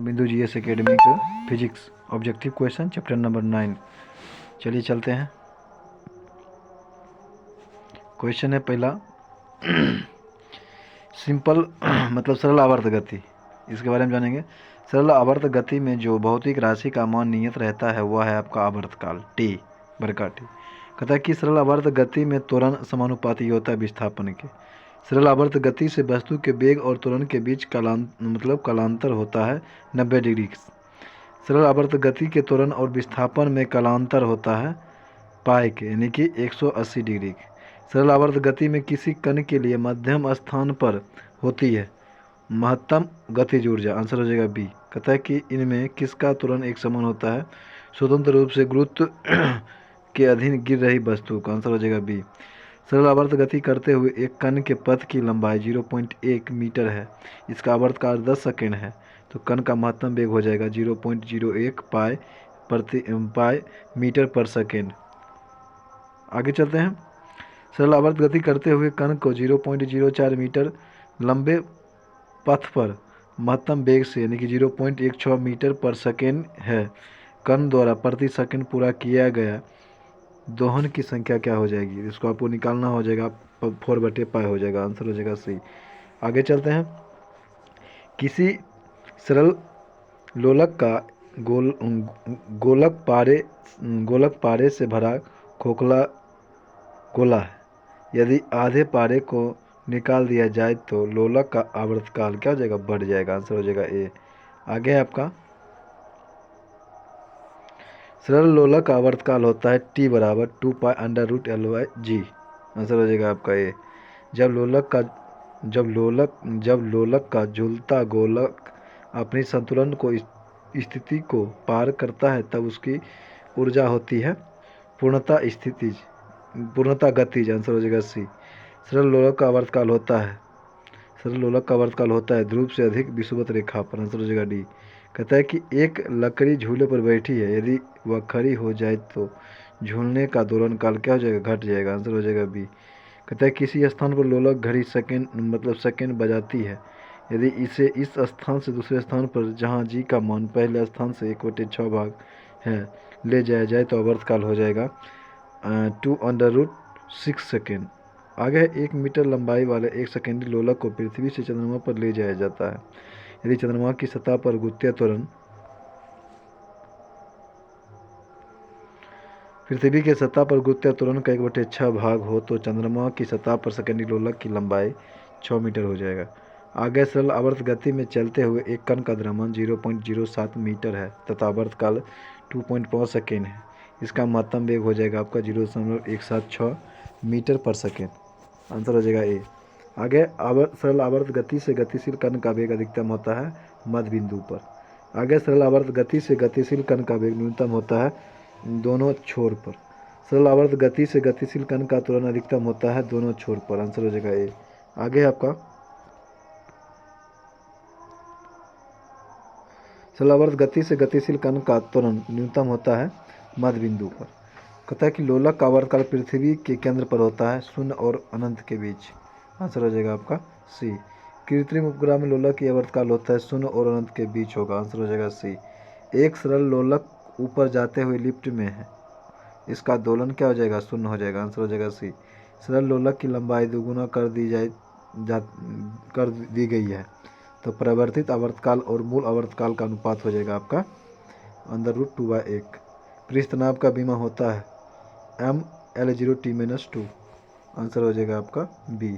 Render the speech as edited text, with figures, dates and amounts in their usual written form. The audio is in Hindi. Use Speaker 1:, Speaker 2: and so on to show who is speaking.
Speaker 1: बिंदु GS academic physics objective question chapter number 9। चलिए चलते हैं। क्वेश्चन है पहला सिंपल मतलब सरल आवर्त गति, इसके बारे में जानेंगे। सरल आवर्त गति में जो भौतिक राशि का मान नियत रहता है वह है आपका आवर्तकाल टी बड़का टी। कहता है कि सरल आवर्त गति में त्वरण समानुपाती होता है विस्थापन के। सरल आवर्त गति से वस्तु के वेग और त्वरण के बीच कालांतर होता है 90 डिग्री। सरल आवर्त गति के त्वरण और विस्थापन में कालांतर होता है पाई के यानी कि 180 डिग्री। सरल आवर्त गति में किसी कण के लिए मध्यम स्थान पर होती है महत्तम गतिज ऊर्जा। आंसर हो जाएगा बी। कहता है कि इनमें किसका त्वरण एक समान होता है स्वतंत्र रूप से गुरुत्व के अधीन गिर रही वस्तु का। आंसर हो जाएगा बी। सरल आवर्त गति करते हुए एक कण के पथ की लंबाई 0.1 मीटर है, इसका आवर्तकाल 10 सेकेंड है, तो कण का महत्तम वेग हो जाएगा 0.01 पाई मीटर पर सेकेंड। आगे चलते हैं। सरल आवर्त गति करते हुए कण को 0.04 मीटर लंबे पथ पर महत्तम वेग से यानी कि 0.16 मीटर पर सेकेंड है, कण द्वारा प्रति सेकेंड पूरा किया गया दोहन की संख्या क्या हो जाएगी, इसको आपको निकालना हो जाएगा 4/पाई हो जाएगा। आंसर हो जाएगा सी। आगे चलते हैं। किसी सरल लोलक का गोलक पारे से भरा खोखला गोला है, यदि आधे पारे को निकाल दिया जाए तो लोलक का आवर्तकाल क्या हो जाएगा, बढ़ जाएगा। आंसर हो जाएगा ए। आगे है आपका सरल लोलक का आवर्तकाल होता है टी बराबर 2π√L/g। आंसर हो जाएगा आपका ए। जब लोलक का झूलता गोलक अपनी संतुलन को स्थिति को पार करता है तब उसकी ऊर्जा होती है पूर्णता गतिज। आंसर हो जाएगा सी। सरल लोलक का आवर्तकाल होता है ध्रुव से अधिक विषुवत रेखा पर। आंसर हो जाएगा डी। कहता है कि एक लकड़ी झूले पर बैठी है, यदि वह खड़ी हो जाए तो झूलने का दोलन काल क्या हो जाएगा, घट जाएगा। आंसर हो जाएगा बी। कहता है किसी स्थान पर लोलक घड़ी सेकेंड बजाती है, यदि इसे इस स्थान से दूसरे स्थान पर जहां जी का मान पहले स्थान से 1/6 भाग है ले जाया जाए तो आवर्तकाल हो जाएगा 2√6 सेकेंड। आगे 1 मीटर लंबाई वाले एक सेकेंडी लोलक को पृथ्वी से चंद्रमा पर ले जाया जाता है, यदि चंद्रमा की सतह पर गुरुत्वीय त्वरण पृथ्वी की सतह पर गुरुत्वीय त्वरण का 1/6 भाग हो तो चंद्रमा की सतह पर सेकेंडी लोलक की लंबाई 6 मीटर हो जाएगा। आगे सरल आवर्त गति में चलते हुए एक कण का द्रव्यमान 0.07 मीटर है तथा आवर्तकाल 2.5 सेकेंड है, इसका महत्तम वेग हो जाएगा आपका 0.176 मीटर पर सेकेंड। आंसर हो जाएगा ए। आगे सरल आवर्त गति से गतिशील कण का वेग अधिकतम होता है मध्य बिंदु पर। आगे सरल आवर्त गति से गतिशील कण का वेग न्यूनतम होता है दोनों छोर पर। सरल आवर्त गति से गतिशील कण का त्वरण अधिकतम होता है दोनों छोर पर। आंसर हो जाएगा ए। आगे आपका सरल आवर्त गति से गतिशील कण का त्वरण न्यूनतम होता है मध्य बिंदु पर। कहता है कि लोलक का आवर्तकाल पृथ्वी के केंद्र पर होता है 0 और अनंत के बीच। आंसर हो जाएगा आपका सी। कृत्रिम उपग्रह में लोलक की आवर्तकाल होता है 0 और अनंत के बीच होगा। आंसर हो जाएगा सी। एक सरल लोलक ऊपर जाते हुए लिफ्ट में है, इसका दोलन क्या हो जाएगा, 0 हो जाएगा। आंसर हो जाएगा सी। सरल लोलक की लंबाई दोगुना कर दी गई है तो परिवर्तित आवर्तकाल और मूल आवर्तकाल का अनुपात हो जाएगा आपका √2/1। पृष्ठनाभ का बीमा होता है ML0T-2। आंसर हो जाएगा आपका बी।